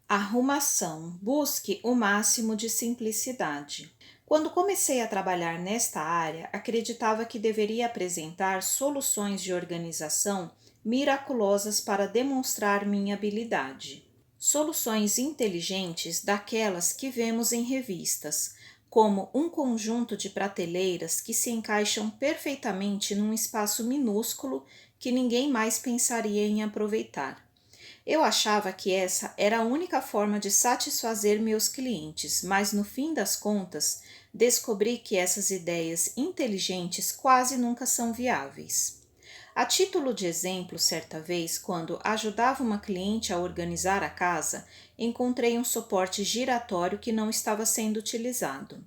Arrumação. Busque o máximo de simplicidade. Quando comecei a trabalhar nesta área, acreditava que deveria apresentar soluções de organização miraculosas para demonstrar minha habilidade. Soluções inteligentes daquelas que vemos em revistas, como um conjunto de prateleiras que se encaixam perfeitamente num espaço minúsculo que ninguém mais pensaria em aproveitar. Eu achava que essa era a única forma de satisfazer meus clientes, mas no fim das contas, descobri que essas ideias inteligentes quase nunca são viáveis. A título de exemplo, certa vez, quando ajudava uma cliente a organizar a casa, encontrei um suporte giratório que não estava sendo utilizado.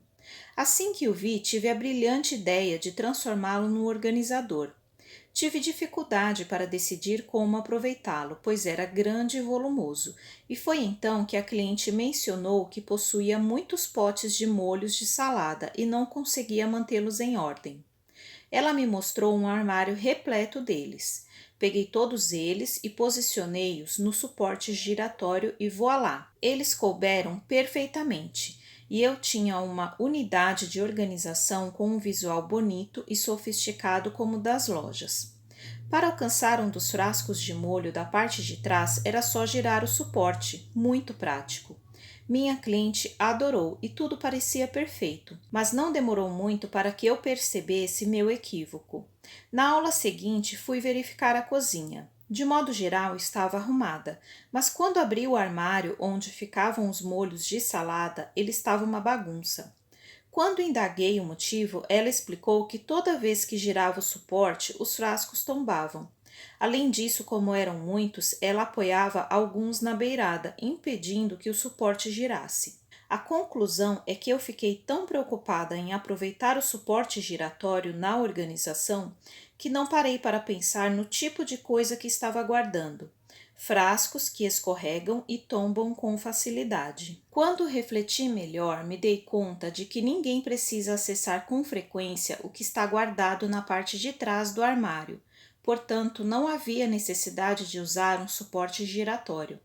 Assim que o vi, tive a brilhante ideia de transformá-lo no organizador. Tive dificuldade para decidir como aproveitá-lo, pois era grande e volumoso, e foi então que a cliente mencionou que possuía muitos potes de molhos de salada e não conseguia mantê-los em ordem. Ela me mostrou um armário repleto deles. Peguei todos eles e posicionei-os no suporte giratório e voilá! Eles couberam perfeitamente e eu tinha uma unidade de organização com um visual bonito e sofisticado como o das lojas. Para alcançar um dos frascos de molho da parte de trás era só girar o suporte, muito prático. Minha cliente adorou e tudo parecia perfeito, mas não demorou muito para que eu percebesse meu equívoco. Na aula seguinte, fui verificar a cozinha. De modo geral, estava arrumada, mas quando abri o armário onde ficavam os molhos de salada, ele estava uma bagunça. Quando indaguei o motivo, ela explicou que toda vez que girava o suporte, os frascos tombavam. Além disso, como eram muitos, ela apoiava alguns na beirada, impedindo que o suporte girasse. A conclusão é que eu fiquei tão preocupada em aproveitar o suporte giratório na organização que não parei para pensar no tipo de coisa que estava guardando. Frascos que escorregam e tombam com facilidade. Quando refleti melhor, me dei conta de que ninguém precisa acessar com frequência o que está guardado na parte de trás do armário, portanto, não havia necessidade de usar um suporte giratório.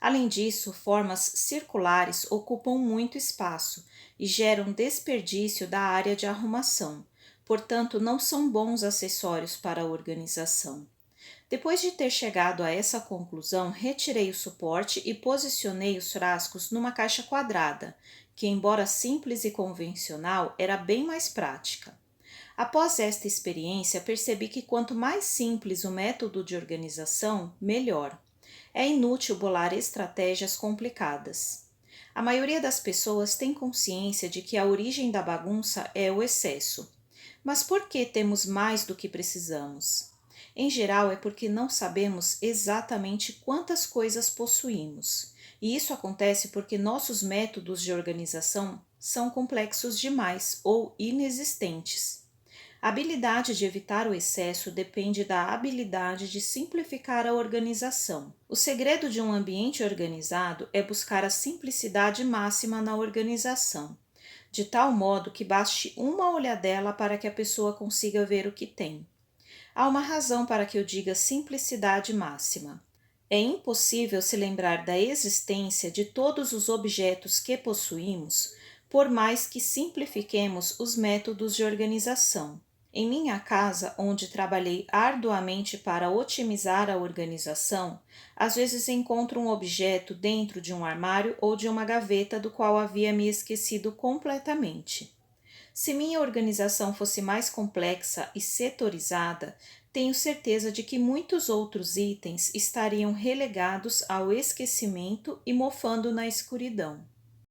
Além disso, formas circulares ocupam muito espaço e geram desperdício da área de arrumação, portanto, não são bons acessórios para a organização. Depois de ter chegado a essa conclusão, retirei o suporte e posicionei os frascos numa caixa quadrada, que, embora simples e convencional, era bem mais prática. Após esta experiência, percebi que quanto mais simples o método de organização, melhor. É inútil bolar estratégias complicadas. A maioria das pessoas tem consciência de que a origem da bagunça é o excesso. Mas por que temos mais do que precisamos? Em geral, é porque não sabemos exatamente quantas coisas possuímos. E isso acontece porque nossos métodos de organização são complexos demais ou inexistentes. A habilidade de evitar o excesso depende da habilidade de simplificar a organização. O segredo de um ambiente organizado é buscar a simplicidade máxima na organização, de tal modo que baste uma olhadela para que a pessoa consiga ver o que tem. Há uma razão para que eu diga simplicidade máxima. É impossível se lembrar da existência de todos os objetos que possuímos, por mais que simplifiquemos os métodos de organização. Em minha casa, onde trabalhei arduamente para otimizar a organização, às vezes encontro um objeto dentro de um armário ou de uma gaveta do qual havia me esquecido completamente. Se minha organização fosse mais complexa e setorizada, tenho certeza de que muitos outros itens estariam relegados ao esquecimento e mofando na escuridão.